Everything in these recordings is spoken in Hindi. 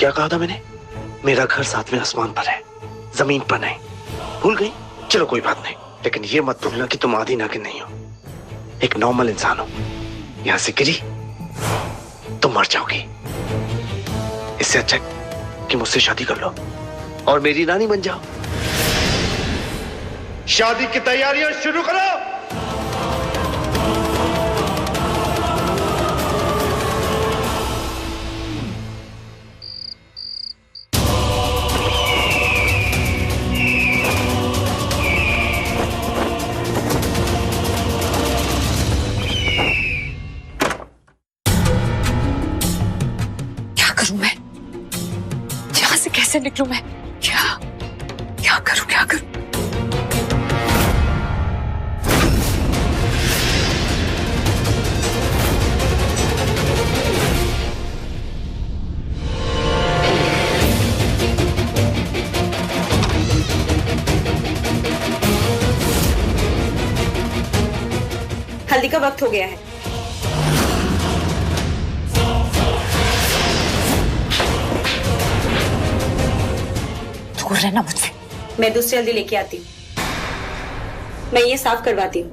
क्या कहा था मैंने? मेरा घर सातवें आसमान पर है, जमीन पर नहीं। भूल गई? चलो कोई बात नहीं, लेकिन ये मत भूलना कि तुम आधी नागिन नहीं हो, एक नॉर्मल इंसान हो। यहां से गिरी तुम मर जाओगी। इससे अच्छा कि मुझसे शादी कर लो और मेरी रानी बन जाओ। शादी की तैयारियां शुरू करो। कैसे निकलूं मैं? क्या करूं? हल्दी का वक्त हो गया है। दूर रहना मुझसे। मैं दूसरी हल्दी लेके आती हूँ। मैं ये साफ करवाती हूँ।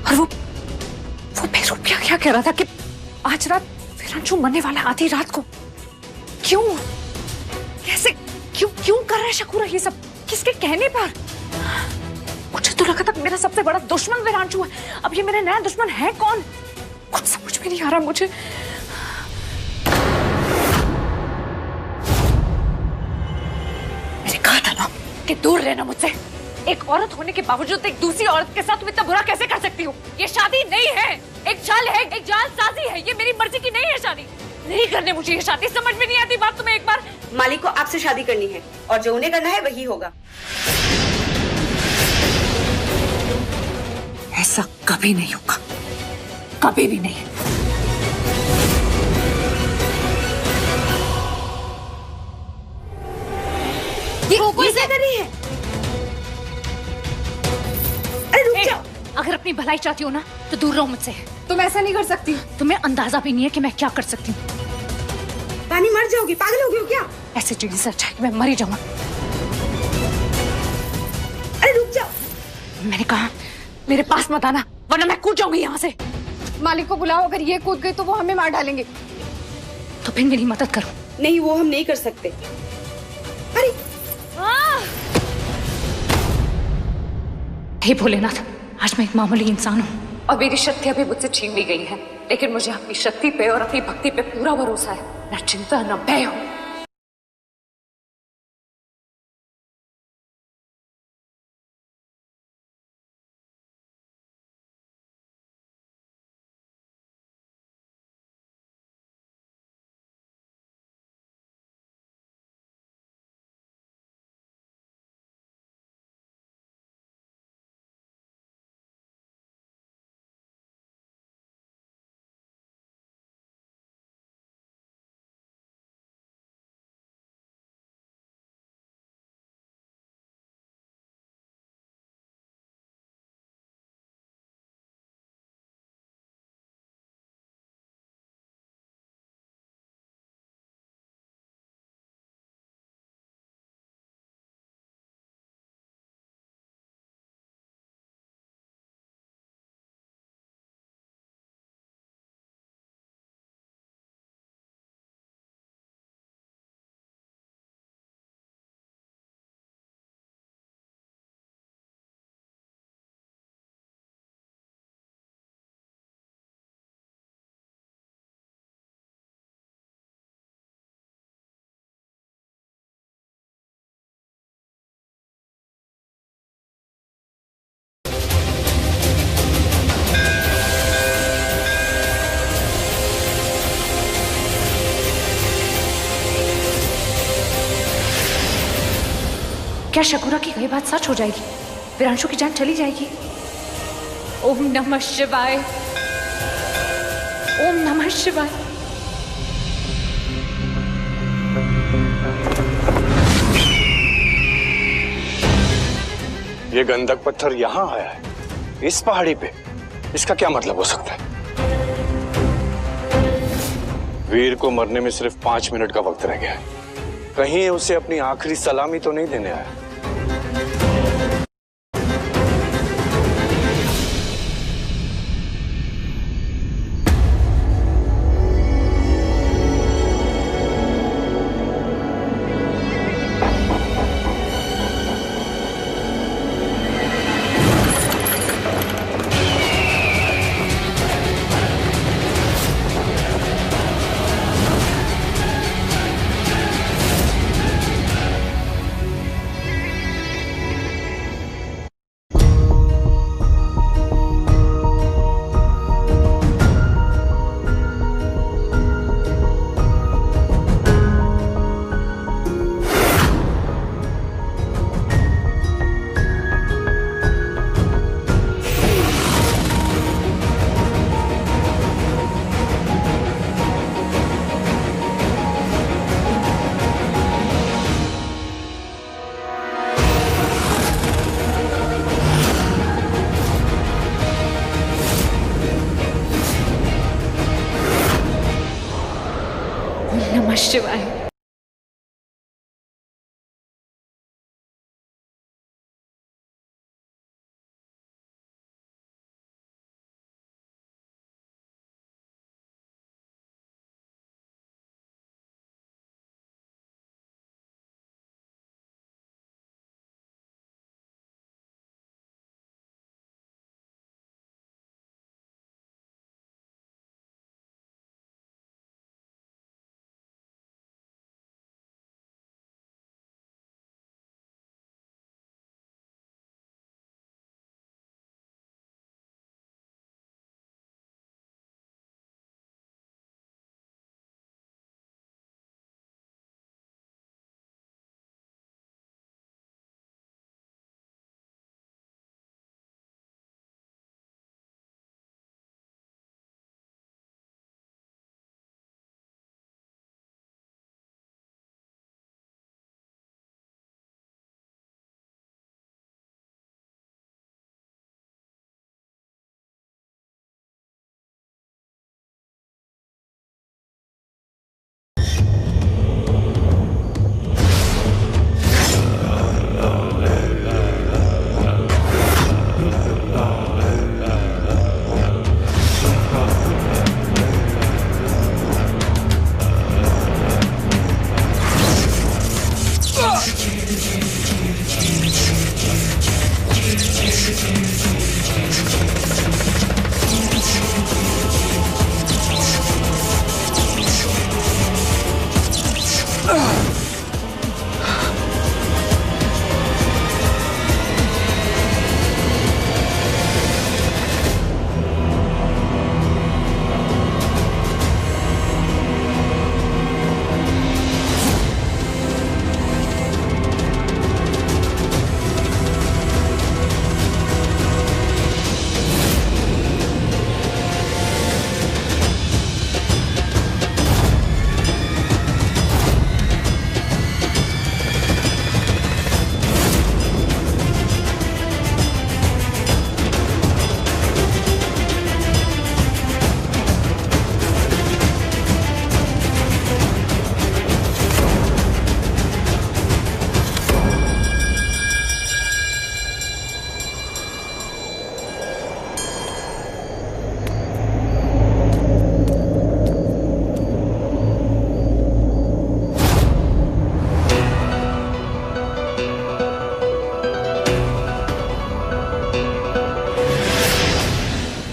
और वो बेरुपिया क्या कह रहा था कि आज रात विरांशु मरने वाला, आधी रात को? क्यों? कैसे? क्यों कर रहा है शकूरा ये सब? किसके कहने पर? मुझे तो लगा था मेरा सबसे बड़ा दुश्मन विरांशु है, अब ये मेरा नया दुश्मन है कौन? कुछ समझ में नहीं आ रहा मुझे। मैंने कहा था ना कि दूर रहना मुझसे। एक औरत होने के बावजूद एक दूसरी औरत के साथ तुम इतना बुरा कैसे कर सकती हो? ये शादी नहीं है, एक जाल है, एक जालसाजी है। ये मेरी मर्जी की नहीं है शादी। नहीं करने मुझे ये शादी। समझ में नहीं आती बात तुम्हें? एक बार मालिक को आपसे शादी करनी है और जो उन्हें करना है वही होगा। ऐसा कभी नहीं होगा, कभी भी नहीं। ये क्या कर रही है? अरे रुक जाओ। अगर अपनी भलाई चाहती हो ना तो दूर रहो मुझसे। तुम ऐसा नहीं कर सकती। तुम्हें अंदाजा भी नहीं है कि मैं क्या कर सकती हूँ। पानी मर जाओगी, पागल हो गई हो क्या? ऐसे चिड़ी से अच्छा है कि मैं मर ही जाऊँ। अरे रुक जाओ। मैंने कहा मेरे पास मत आना वरना मैं कूद जाऊंगी यहाँ से। मालिक को बुलाओ, अगर ये कूद गई तो वो हमें मार डालेंगे। तो फिर मेरी मदद करो। नहीं, वो हम नहीं कर सकते। अरे हे भोलेनाथ, आज मैं एक मामूली इंसान हूँ और मेरी शक्ति अभी मुझसे छीन ली गई है, लेकिन मुझे अपनी शक्ति पे और अपनी भक्ति पे पूरा भरोसा है। न चिंता न भय हो। क्या शकूरा की कही बात सच हो जाएगी? विरांशु की जान चली जाएगी? ओम नमः शिवाय, ओम नमः शिवाय। ये गंधक पत्थर यहाँ आया है, इस पहाड़ी पे? इसका क्या मतलब हो सकता है? वीर को मरने में सिर्फ 5 मिनट का वक्त रह गया है। कहीं उसे अपनी आखिरी सलामी तो नहीं देने आया? नमः शिवाय।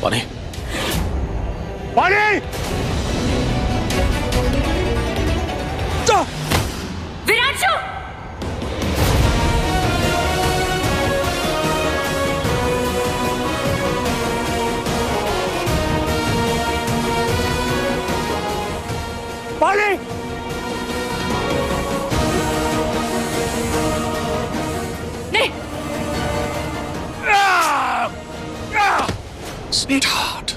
पानी, पानी! विरांशु! पानी! नहीं। Sweetheart.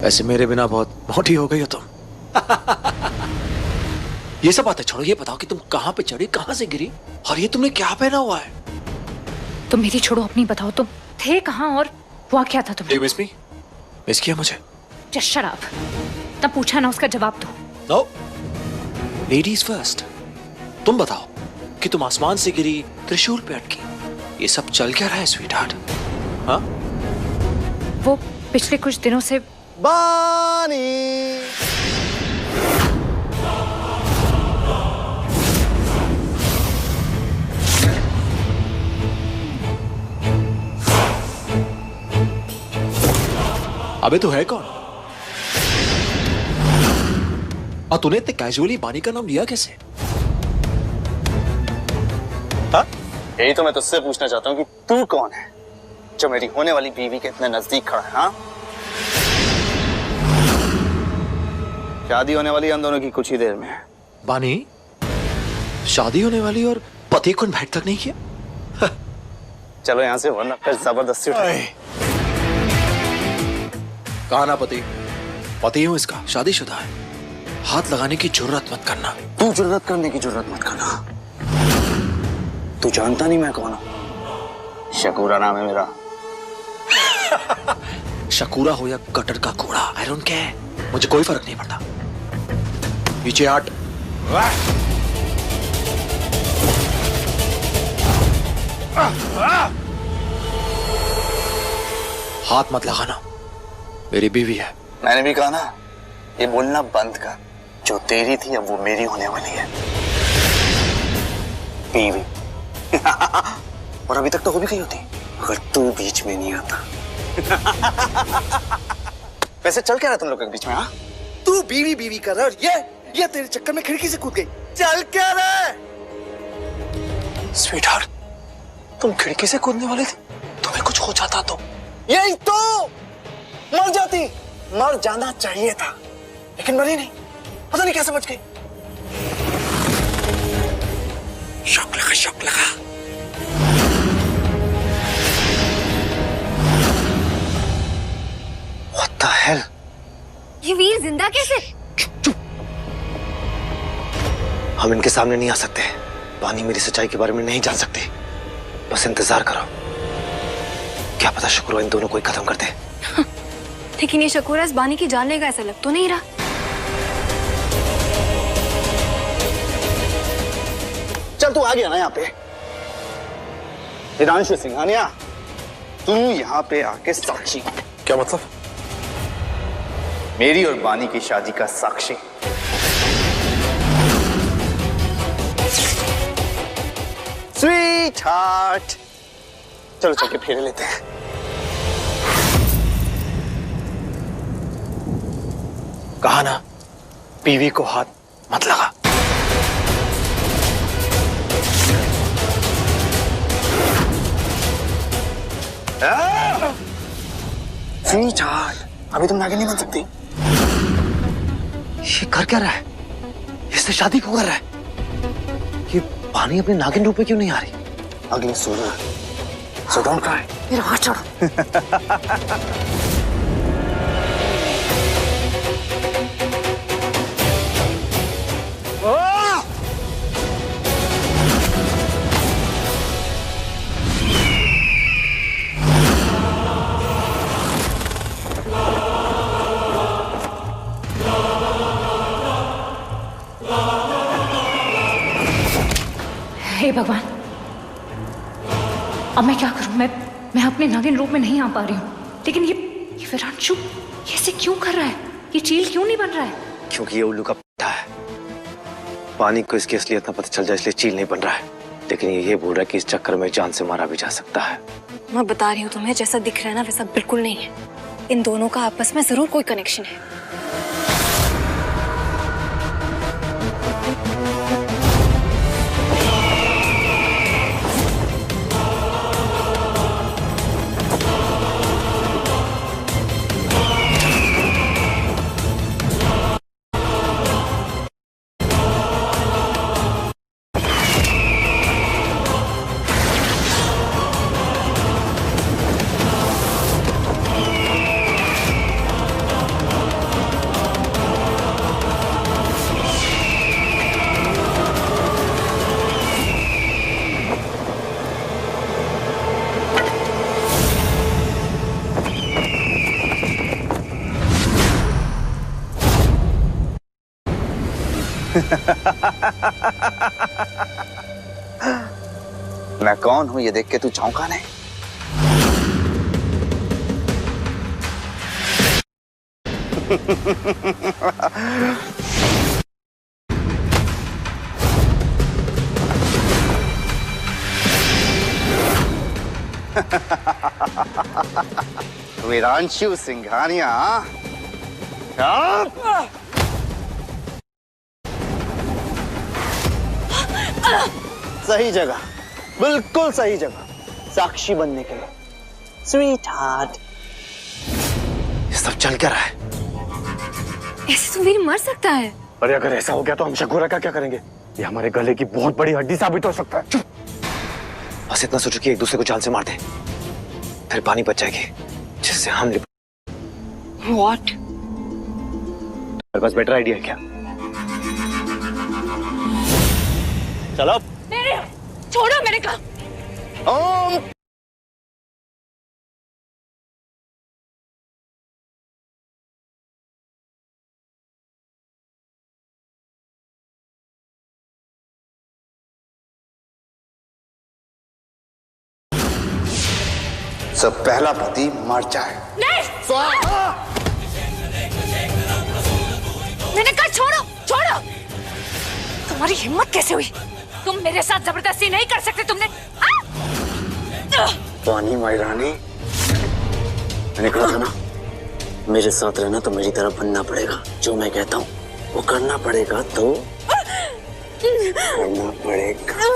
वैसे मेरे बिना बहुत मोटी हो गई हो तुम। ये सब बातें छोड़ो, ये बताओ कि तुम कहां पे चढ़ी, कहां से गिरी, और ये तुमने क्या पहना हुआ है? तुम मेरी छोड़ो, अपनी बताओ, तुम थे कहाँ और हुआ क्या था तुम्हें? मिस मी, मिस किया मुझे? Just shut up. तब पूछा ना, उसका जवाब दो। No, ladies first. तुम बताओ कि तुम आसमान से गिरी, त्रिशूल पे अटकी, ये सब चल क्या रहा है स्वीट हार्ट? हाँ? वो पिछले कुछ दिनों से बानी अबे तू है कौन? और तूने इतने कैजुअली बानी का नाम लिया कैसे? हाँ? यही तो मैं तुझसे पूछना चाहता हूँ कि तू कौन है जो मेरी होने वाली बीवी के इतने नजदीक खड़ा है? हाँ? शादी होने वाली हम दोनों की कुछ ही देर में है। बानी, शादी होने वाली और पति को इनवाइट तक नहीं किया? चलो यहाँ से, वरना फिर जबरदस्ती कहा ना पति, पति हूं इसका, शादीशुदा है। हाथ लगाने की जरूरत मत करना। तू जरूरत करने की जरूरत मत करना। तू जानता नहीं मैं कौन हूं। शकूरा नाम है मेरा। शकूरा हो या गटर का कूड़ा, आई डोंट केयर, मुझे कोई फर्क नहीं पड़ता। पीछे हट। हाथ मत लगाना, मेरी बीवी है। मैंने भी कहा ना, ये बोलना बंद कर। जो तेरी थी अब वो मेरी होने वाली है, बीवी। और अभी तक तो हो भी गई होती अगर तू बीच में नहीं आता। वैसे चल क्या रहा तुम लोग के बीच में? हाँ, तू बीवी बीवी कर रहा है और ये तेरे चक्कर में खिड़की से कूद गई। चल क्या रहा है? स्वीट हार्ट, तुम खिड़की से कूदने वाले थे, तुम्हें कुछ हो जाता तो? यही तो, मर जाती। मर जाना चाहिए था, लेकिन मरी नहीं। पता नहीं कैसे बच गई। शौक लगा, शौक लगा। What the hell? ये वीर जिंदा कैसे? हम इनके सामने नहीं आ सकते। बानी मेरी सच्चाई के बारे में नहीं जान सकते। बस इंतजार करो, क्या पता शुक्र इन दोनों को ही खत्म कर दे। लेकिन ये शकूरा इस बानी की जान लेगा ऐसा लग तो नहीं रहा। चल तू आ गया ना यहाँ पे। हिरांशु सिंघानिया, तू यहाँ पे आके साक्षी। क्या मतलब? मेरी और बानी की शादी का साक्षी। स्वीट हार्ट, चलो चल के फेरे लेते हैं। कहा ना, बीवी को हाथ मत लगा। स्वीट हार्ट, अभी तुम नागिन नहीं बन सकती। ये कर क्या रहा है? इससे शादी क्यों कर रहा है? ये पानी अपने नागिन रूप में क्यों नहीं आ रही? अगले सूर्य, so don't cry। मेरा हाथ छोड़ो। हे भगवान, अब मैं क्या करूं? मैं अपने नागिन रूप में नहीं आ पा रही हूँ। लेकिन ये विरांशु ऐसे क्यों कर रहा है? ये चील क्यों नहीं बन रहा है? क्योंकि ये उल्लू का पट्टा है। पानी को इसकी असलियत ना पता चल जाए, इसलिए चील नहीं बन रहा है। लेकिन ये बोल रहा है कि इस चक्कर में जान से मारा भी जा सकता है। मैं बता रही हूँ तुम्हें, जैसा दिख रहा है ना वैसा बिल्कुल नहीं है। इन दोनों का आपस में जरूर कोई कनेक्शन है। मैं कौन हूं ये देख के तू चौंका नहीं? वीरांशु सिंघानिया, सही जगह, बिल्कुल सही जगह, साक्षी बनने के लिए। स्वीट हार्ट, ये सब चल क्या रहा है? ऐसे तो वीर मर सकता है। अरे अगर ऐसा हो गया तो हम शगुरा का क्या करेंगे? ये हमारे गले की बहुत बड़ी हड्डी साबित हो सकता है। बस इतना सोचो कि एक दूसरे को जान से मार दे, फिर पानी बच जाएगी जिससे हम What? मेरे पास बेटर आइडिया है क्या? चलो मेरे छोड़ो मेरे का। ओम सब पहला पति मर जाए। मैंने कहा छोड़ो छोड़ो। तुम्हारी हिम्मत कैसे हुई? तुम मेरे साथ जबरदस्ती नहीं कर सकते। तुमने पानी माई रानी, मैंने कहा था ना, मेरे साथ रहना तो मेरी तरह बनना पड़ेगा। जो मैं कहता हूँ वो करना पड़ेगा, तो करना पड़ेगा।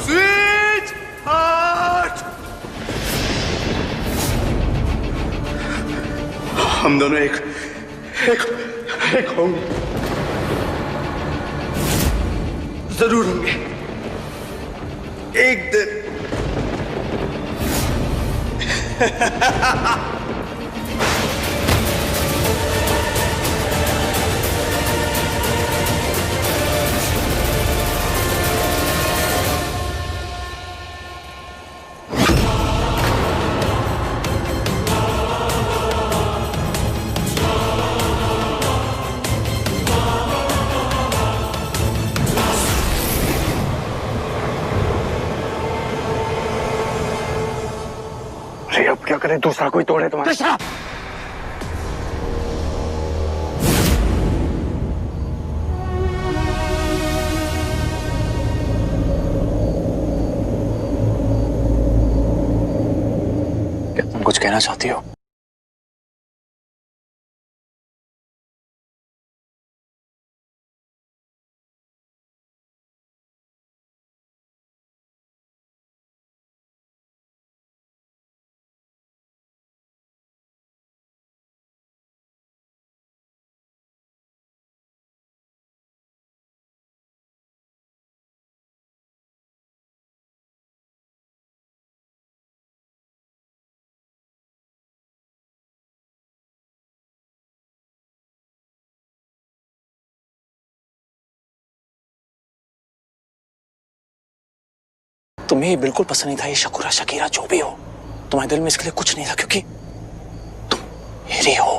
स्वीट हार्ट, हम दोनों एक एक एक होंगे, जरूर होंगे एक दिन। अरे अब क्या करें? दूसरा कोई तोड़े तुम्हारे। कहना चाहती हो? तुम्हें बिल्कुल पसंद नहीं था ये शकुरा शकीरा जो भी हो। तुम्हारे दिल में इसके लिए कुछ नहीं था क्योंकि तुम मेरी हो।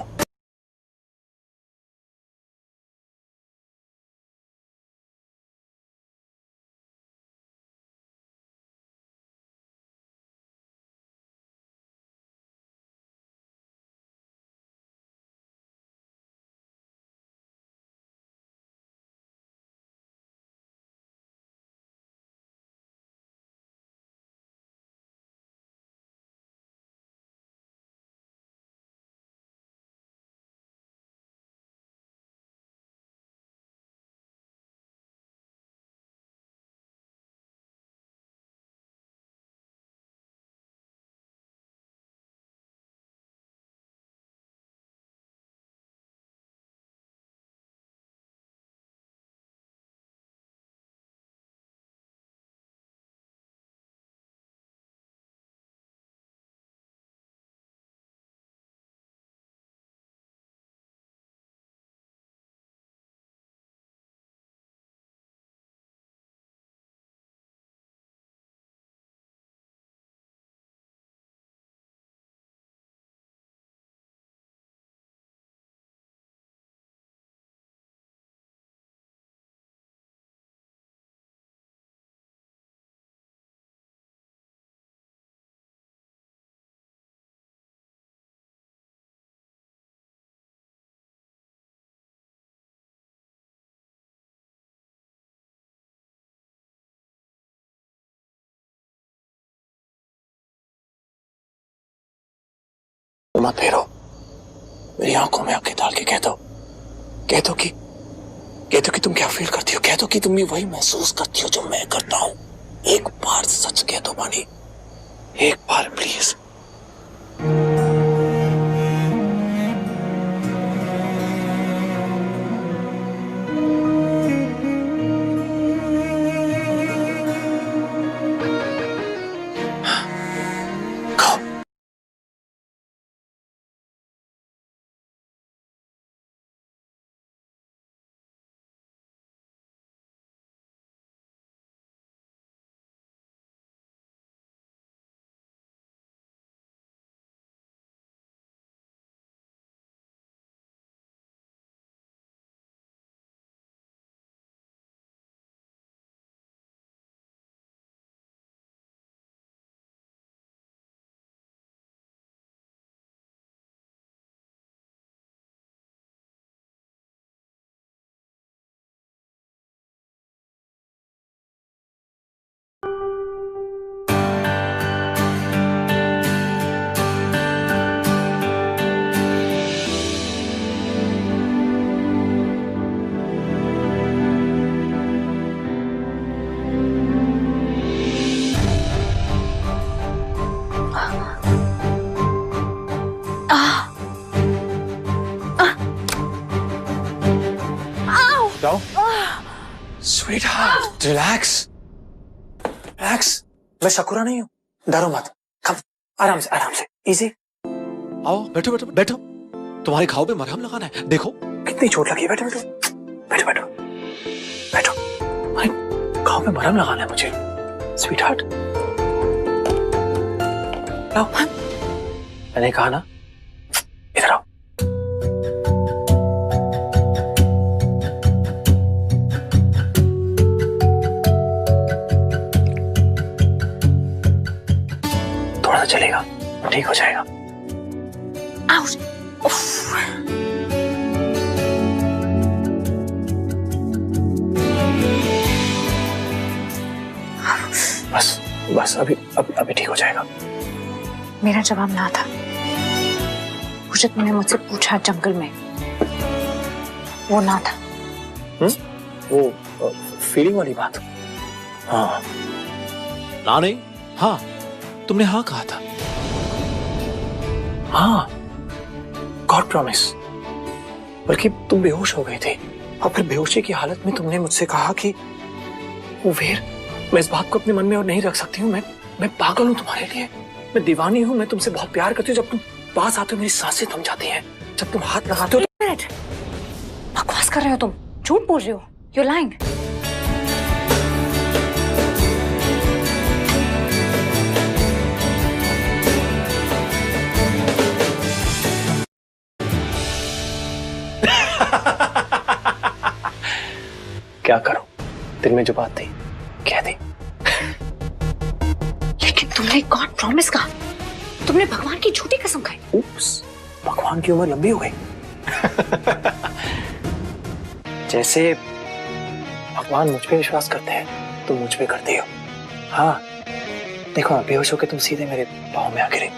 मत फेरो, मेरी आंखों में आंखें डाल के कह दो कि तुम क्या फील करती हो। कह दो कि तुम भी वही महसूस करती हो जो मैं करता हूं। एक बार सच कह दो बानी, एक बार प्लीज। Sweetheart, relax relax. मैं शकुरा नहीं हूं, डरो मत। कम, आराम से, इजी। आओ, बैठो बैठो बैठो। तुम्हारे घाव पे मरहम लगाना है। देखो कितनी चोट लगी है। बैठो बैठो बैठो बैठो बैठो। भाई घाव पे मरहम लगाना है मुझे। स्वीटहार्ट, आओ। मैंने कहा ना, इधर आओ। थोड़ा चलेगा, ठीक हो जाएगा। बस अभी ठीक हो जाएगा। मेरा जवाब ना था। मुझे तुमने मुझसे पूछा जंगल में, वो ना था। वो फीलिंग वाली बात। हाँ ना नहीं, हाँ तुमने हाँ कहा था। हाँ, गॉड प्रॉमिस। बल्कि तुम बेहोश हो गए थे और फिर बेहोशी की हालत में तुमने मुझसे कहा कि वो वीर, मैं इस बात को अपने मन में और नहीं रख सकती हूँ, मैं पागल हूँ तुम्हारे लिए, मैं दीवानी हूँ, मैं तुमसे बहुत प्यार करती हूँ। जब तुम पास आते हो मेरी सांसें थम जाती हैं, जब तुम हाथ लगाते हो। एक मिनट, बकवास कर रहे हो तुम, झूठ बोल रहे हो, यू लाइंग। क्या करूं, दिल में जो बात थी कह दी। लेकिन तुमने गॉड प्रॉमिस कहा, तुमने भगवान की झूठी कसम खाई। उप्स, भगवान की उम्र लंबी हो गई। जैसे भगवान मुझ पे विश्वास करते हैं तुम मुझ पे करती हो। हाँ देखो ना, बेहोश होकर तुम सीधे मेरे पाँव में आ गिरे।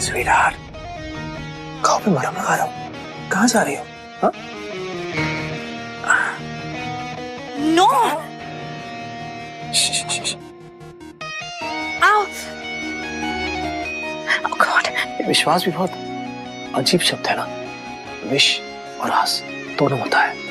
स्वीटहार्ट, घाव पे मरहम लगा रहा हूँ, कहाँ जा रही हो? हाँ? नो, आओ। Oh God. विश्वास भी बहुत अजीब शब्द है ना, विश और आस दोनों होता है।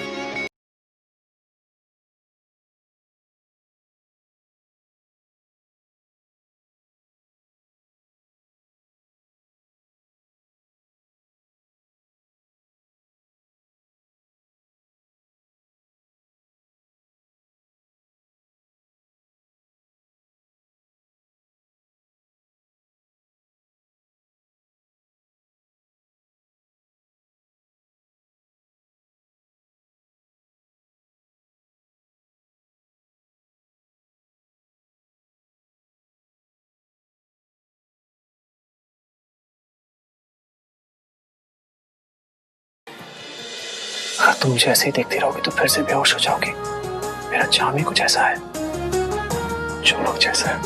अगर तुम मुझे ऐसे ही देखती रहोगी तो फिर से बेहोश हो जाओगी। मेरा जाम ही कुछ ऐसा है, चोरों जैसा है।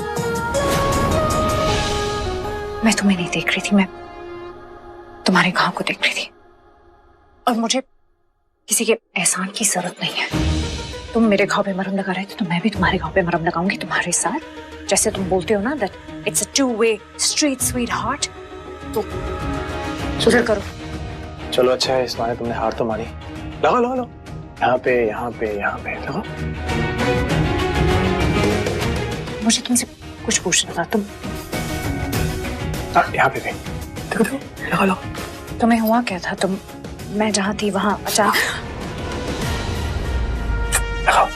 मैं तुम्हें नहीं देख रही थी, मैं तुम्हारे घाव को देख रही थी, और मुझे किसी के एहसान की जरूरत नहीं है। तुम मेरे घाव पे मरहम लगा रहे थे तो मैं भी तुम्हारे घाव पे मरहम लगाऊंगी तुम्हारे साथ। जैसे तुम बोलते हो ना that it's a two way street sweet heart, तो सुधर करो। चलो अच्छा है, इस माने तुमने हार तो मानी। लगाओ लगाओ लगाओ, यहाँ पे यहाँ पे यहाँ पे लगाओ। मुझे तुमसे कुछ पूछना था। तुम यहाँ पे भी देखो देखो, लगाओ लगाओ। तुम्हें हुआ क्या था? तुम, मैं जहाँ थी वहां अचानक लगाओ।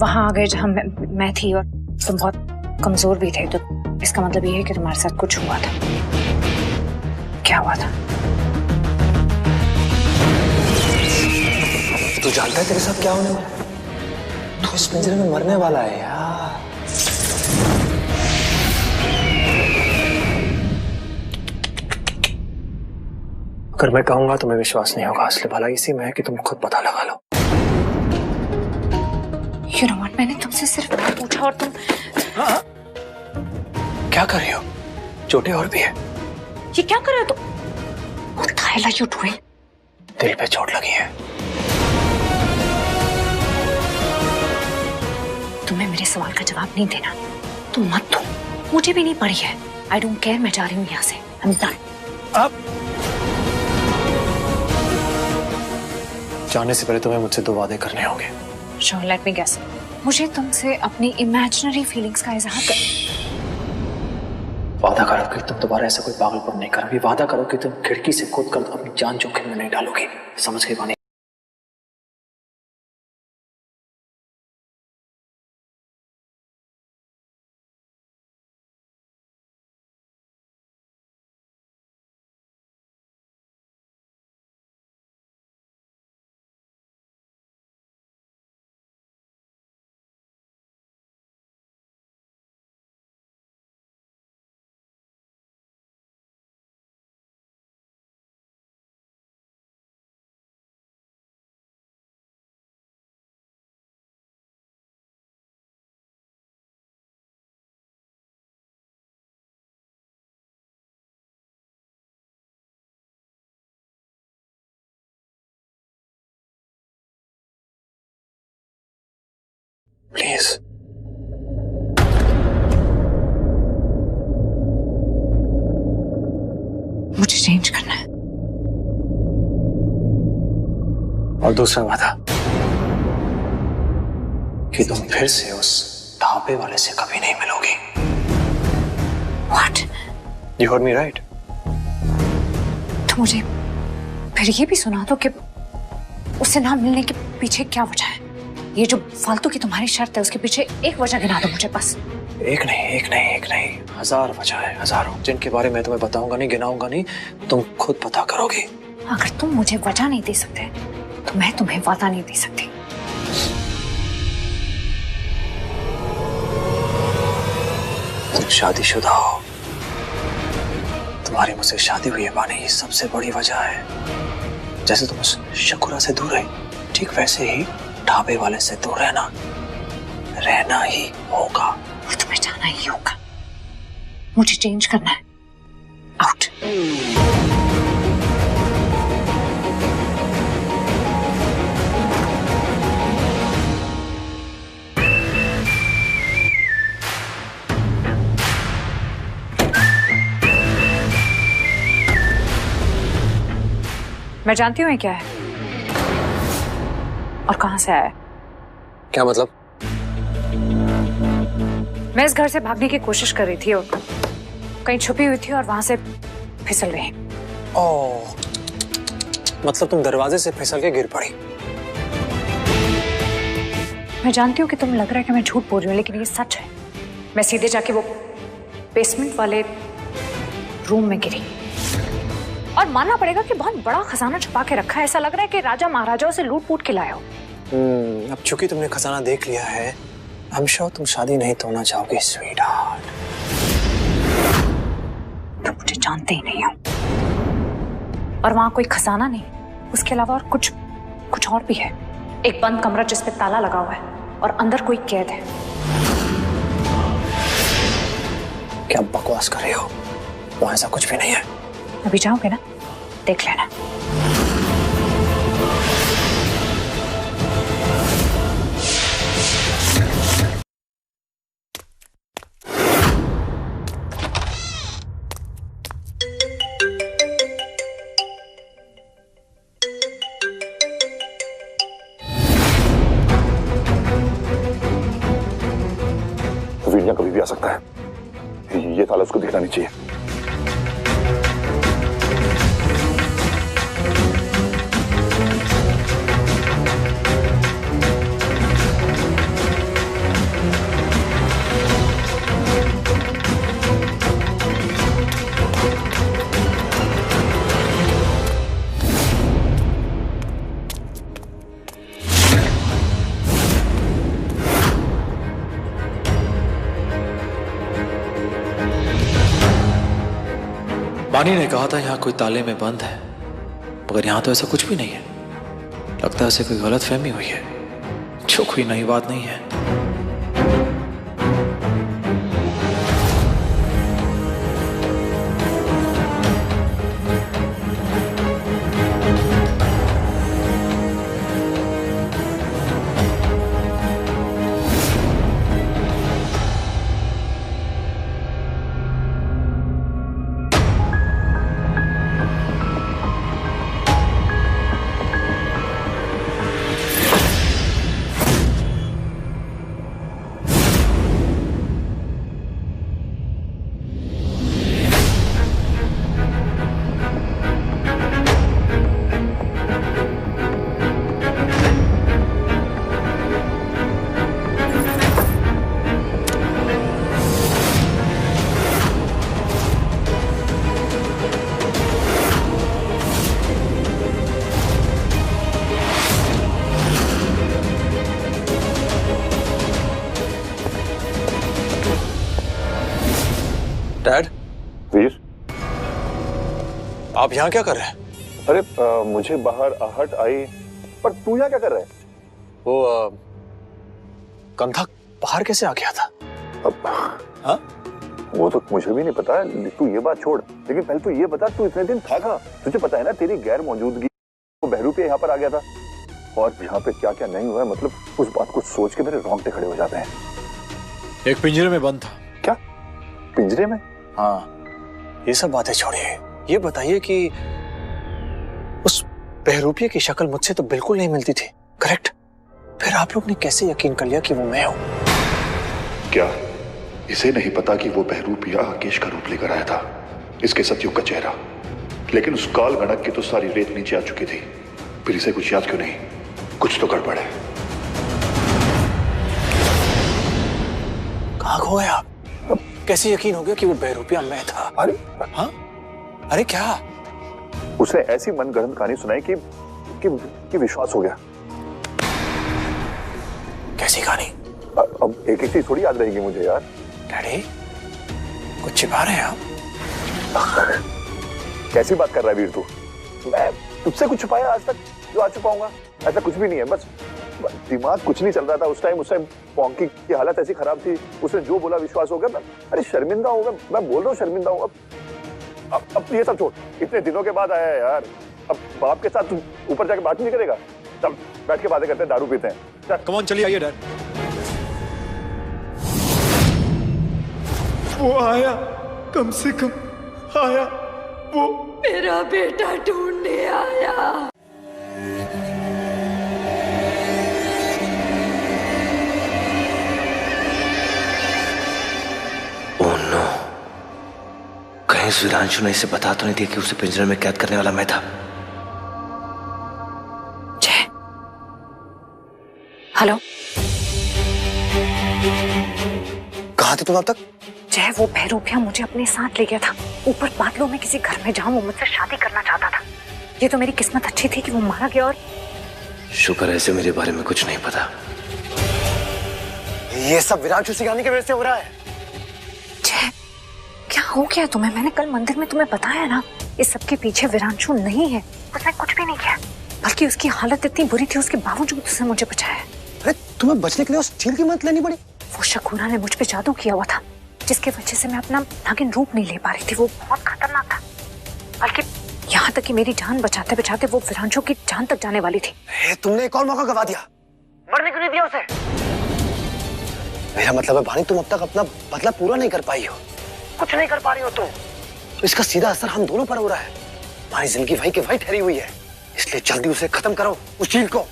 वहां आ गए जहाँ मैं थी, और तुम बहुत कमजोर भी थे, तो इसका मतलब ये है कि तुम्हारे साथ कुछ हुआ था। क्या हुआ था? तू जानता है तेरे साथ क्या होने वाला? तू इस पिंजरे में मरने वाला है यार। अगर मैं कहूंगा तो मैं विश्वास नहीं होगा, असली भला इसी में है कि तुम खुद पता लगा लो। You know what? मैंने तुमसे सिर्फ बात पूछा और तुम क्या कर रही हो? चोटें और भी है। ये क्या कर रहे हो तुम? What the hell are you doing? दिल पे चोट लगी है। तुम्हें मेरे सवाल का जवाब नहीं देना, तुम मत दो। मुझे भी नहीं पड़ी है। I don't care, मैं जा रही हूँ यहाँ से। I'm done. अब जाने से पहले तुम्हें मुझसे 2 वादे करने होंगे। Sure, let me guess. मुझे तुमसे अपनी इमेजिनरी फीलिंग्स का इजहार कर। वादा करो कि तुम दोबारा ऐसा कोई पागलपन नहीं करोगी। वादा करो कि तुम खिड़की से कूदकर अपनी जान जोखिम में नहीं डालोगी। समझ गई वाणी? प्लीज। मुझे चेंज करना है। और दूसरा वादा कि तुम फिर से उस ढाबे वाले से कभी नहीं मिलोगी। What? You heard me right? तो मुझे फिर ये भी सुना दो कि उससे ना मिलने के पीछे क्या वजह है। ये जो फालतू की तुम्हारी शर्त है उसके पीछे एक वजह गिना दो मुझे बस। एक नहीं, हजार वजह है, हजारों, जिनके बारे में तुम्हें बताऊंगा नहीं, गिनाऊंगा नहीं, तुम खुद पता करोगे। अगर तुम मुझे वजह नहीं दे सकते तो मैं तुम्हें वादा नहीं दे सकती। तुम शादीशुदा हो, तुम्हारी मुझसे शादी हुई है बानी, ये सबसे बड़ी वजह है। जैसे तुम उस शकुरा से दूर रही, ठीक वैसे ही ढाबे वाले से दूर रहना ही होगा। और तुम्हें जाना ही होगा। मुझे चेंज करना है। आउट। मैं जानती हूँ ये क्या है और कहां से आया है। क्या मतलब? मैं इस घर से भागने की कोशिश कर रही थी और कहीं छुपी हुई थी और वहां से फिसल गई। ओह, मतलब तुम दरवाजे से फिसल के गिर पड़ी। मैं जानती हूँ कि तुम लग रहा है कि मैं झूठ बोल रही हूँ, लेकिन ये सच है। मैं सीधे जाके वो बेसमेंट वाले रूम में गिरी और मानना पड़ेगा कि बहुत बड़ा खजाना छुपा के रखा है। ऐसा लग रहा है कि राजा महाराजाओं से लूट पूट के लाया हो। अब चूंकि तुमने खजाना देख लिया है, I'm sure तुम शादी नहीं तोड़ना चाहोगे स्वीट हार्ट। तुम मुझे जानते ही नहीं हो। और वहां कोई खजाना नहीं, उसके अलावा और कुछ और भी है। एक बंद कमरा जिस पे ताला लगा हुआ है और अंदर कोई कैद है। क्या बकवास कर रहे हो? वहां ऐसा कुछ भी नहीं है। अभी जाओगे ना, देख लेना। वीडियो कभी भी आ सकता है, ये ताला उसको दिखना नहीं चाहिए। बानी ने कहा था यहाँ कोई ताले में बंद है, मगर यहाँ तो ऐसा कुछ भी नहीं है। लगता है उसे कोई गलत फहमी हुई है, जो कोई नई बात नहीं है। डैड, वीर, आप यहाँ क्या कर रहे हैं? अरे मुझे बाहर आहट आई, पर तू यहाँ क्या कर रहा है? वो कंधा बाहर कैसे आ गया था? अब हाँ? वो तो मुझे भी नहीं पता। तू ये बात छोड़, लेकिन पहले तू ये बता, तू इतने दिन था कहाँ? तुझे पता है ना तेरी गैर मौजूदगी वो बहरूपिया यहाँ पर आ गया था। और यहाँ पे क्या क्या नहीं हुआ है, मतलब उस बात को सोच के मेरे रोंगटे खड़े हो जाते हैं। एक पिंजरे में बंद था। क्या पिंजरे में? हाँ, ये सब बातें छोड़िए, ये बताइए कि उस बहरूपिया की शक्ल मुझसे तो बिल्कुल नहीं मिलती थी, करेक्ट? फिर आप लोग ने कैसे यकीन कर लिया कि वो मैं हूं? क्या इसे नहीं पता कि वो बहरूपिया आकेश का रूप लेकर आया था, इसके सतयुग का चेहरा? लेकिन उस काल गणक की तो सारी रेत नीचे आ चुकी थी, फिर इसे कुछ याद क्यों नहीं? कुछ तो गड़बड़ है। कहाँ खो गए आप? अब कैसे यकीन हो गया कि वो बहरूपिया मैं था? अरे हाँ, अरे क्या? उसने ऐसी मनगढ़ंत कहानी सुनाई कि विश्वास हो गया। कैसी कहानी? अब एक एक चीज थोड़ी याद रहेगी मुझे यार। डैडी, कुछ छिपा रहे हैं आप? कैसी बात कर रहा है वीर तू? मैं तुझसे कुछ छुपाया आज तक जो आज छुपाऊंगा? ऐसा कुछ भी नहीं है, बस दिमाग कुछ नहीं चल रहा था उस टाइम पॉन्की की हालत ऐसी खराब थी, उसने जो बोला विश्वास हो गया। अरे शर्मिंदा हूँ मैं बोल रहा हूँ शर्मिंदा हूँ। अब ये सब छोड़, इतने दिनों के बाद आया है यार, अब बाप के साथ तू ऊपर जाके बात नहीं करेगा? चल बैठ के बातें करते हैं, दारू पीते हैं। कम ऑन, चलिए आइए डैड। वो आया, कम से कम आया, वो मेरा बेटा ढूंढने आया। ओह नो, कहीं वीरांशु ने इसे बता तो नहीं दिया कि उसे पिंजरे में कैद करने वाला मैं था? जय, हेलो, कहाँ थे तुम अब तक? जय, वो बहरूपिया मुझे अपने साथ ले गया था ऊपर बादलों में किसी घर में, जहां वो मुझसे शादी करना चाहता था। ये तो मेरी किस्मत अच्छी थी कि वो मारा गया। और शुक्र है इसे मेरे बारे में कुछ नहीं पता। ये सब विरांशु सिंघानी की वजह से हो रहा है। जय, क्या हो गया तुम्हें? मैंने कल मंदिर में तुम्हें बताया ना, इस सब के पीछे विरांशु नहीं है। उसने कुछ भी नहीं किया, बल्कि उसकी हालत इतनी बुरी थी, उसके बावजूद उसने मुझे बचाया। अरे तुम्हें बचने के लिए उस चील की मदद लेनी पड़ी? वो शकुना ने मुझ पे जादू किया हुआ था, जिसकी वजह से मैं अपना नागिन रूप नहीं ले पा रही थी। वो बहुत खतरनाक था, बल्कि यहाँ तक कि मेरी जान बचाते बचाते वो विरांशु की जान तक जाने वाली थी। तुमने एक और मौका गवा दिया, मरने क्यों नहीं दिया उसे? मेरा मतलब है भानी, तुम अब तक अपना बदला पूरा नहीं कर पाई हो, कुछ नहीं कर पा रही हो तुम, तो इसका सीधा असर हम दोनों पर हो रहा है। हमारी जिंदगी वही की वही ठहरी हुई है, इसलिए जल्दी उसे खत्म करो, उस चील को।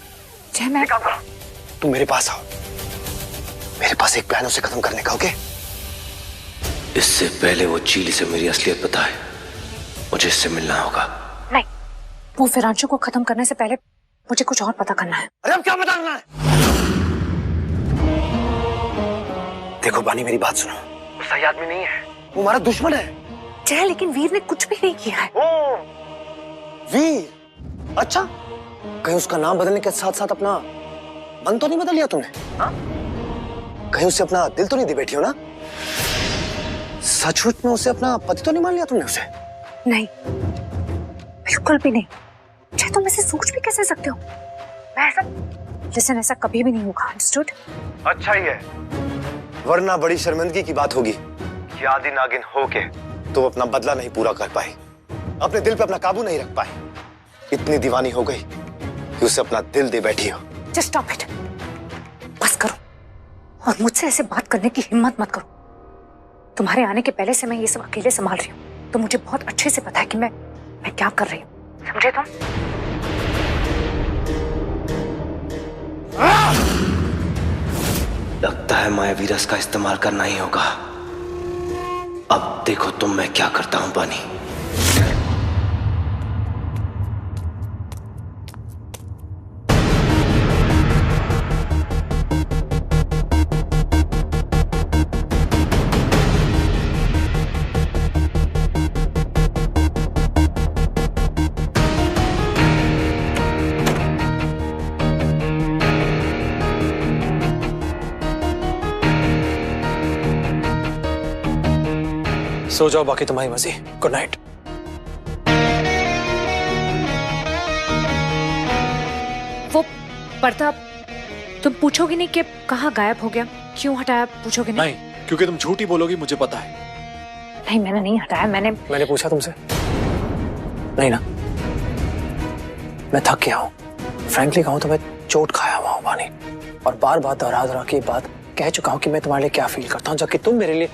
जय, मैं काम करो, तुम मेरे पास आओ, मेरे पास एक प्लान उसे खत्म करने का, ओके? इससे पहले वो चील से मेरी असलियत बताए, मुझे इससे मिलना होगा। नहीं, वो विरांशु को खत्म करने से पहले मुझे कुछ और पता करना है। अरे अब क्या पता करना है? देखो बानी, मेरी बात सुनो, वो सही आदमी नहीं है, वो हमारा दुश्मन है। जय, लेकिन वीर ने कुछ भी नहीं किया है। ओ, वीर? अच्छा, कहीं उसका नाम बदलने के साथ साथ अपना मन तो नहीं बदल लिया तुमने? हा? कहीं उसे अपना दिल तो नहीं दे बैठी हो ना? सचमुच में उसे अपना पति तो नहीं मान लिया तुमने उसे? नहीं, बिल्कुल भी नहीं। जय, तुम ऐसे सोच भी कैसे सकते हो? मैं ऐसा कभी भी नहीं होगा, अंडरस्टूड? अच्छा ही है, वरना बड़ी शर्मिंदगी की बात होगी कि आदि नागिन होके तो अपना बदला नहीं पूरा कर पाई, अपने दिल पे अपना काबू नहीं रख पाई, इतनी दीवानी हो गई कि उसे अपना दिल दे बैठी हो। जस्ट स्टॉप इट, बस करो, और मुझसे ऐसे बात करने की हिम्मत मत करो। तुम्हारे आने के पहले से मैं ये सब अकेले संभाल रही हूँ, तो मुझे बहुत अच्छे से पता है कि मैं क्या कर रही हूँ, समझे तुम? लगता है मायावी रस का इस्तेमाल करना ही होगा। अब देखो तुम मैं क्या करता हूं बानी। सो जाओ, बाकी तुम्हारी मर्जी। Good night. वो पर्दा तुम पूछोगे नहीं कि कहाँ गायब हो गया, क्यों हटाया? पूछोगे नहीं? नहीं, क्योंकि तुम झूठी बोलोगी, मुझे पता है। नहीं, मैंने नहीं हटाया। मैंने पूछा तुमसे? नहीं ना? मैं थक गया हूँ, फ्रैंकली कहूँ तो मैं चोट खाया हुआ हूँ बानी, और बार बार दोहरा के बात कह चुका हूँ कि मैं तुम्हारे लिए क्या फील करता हूँ, जबकि तुम मेरे लिए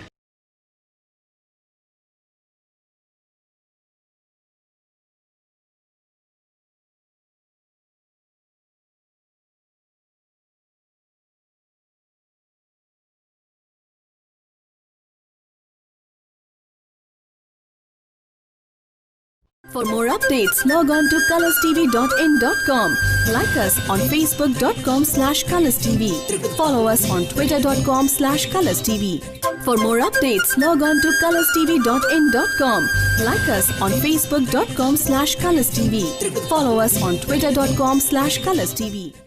For more updates, log on to colorstv.in.com. Like us on facebook.com/colorstv. Follow us on twitter.com/colorstv. For more updates, log on to colorstv.in.com. Like us on facebook.com/colorstv. Follow us on twitter.com/colorstv.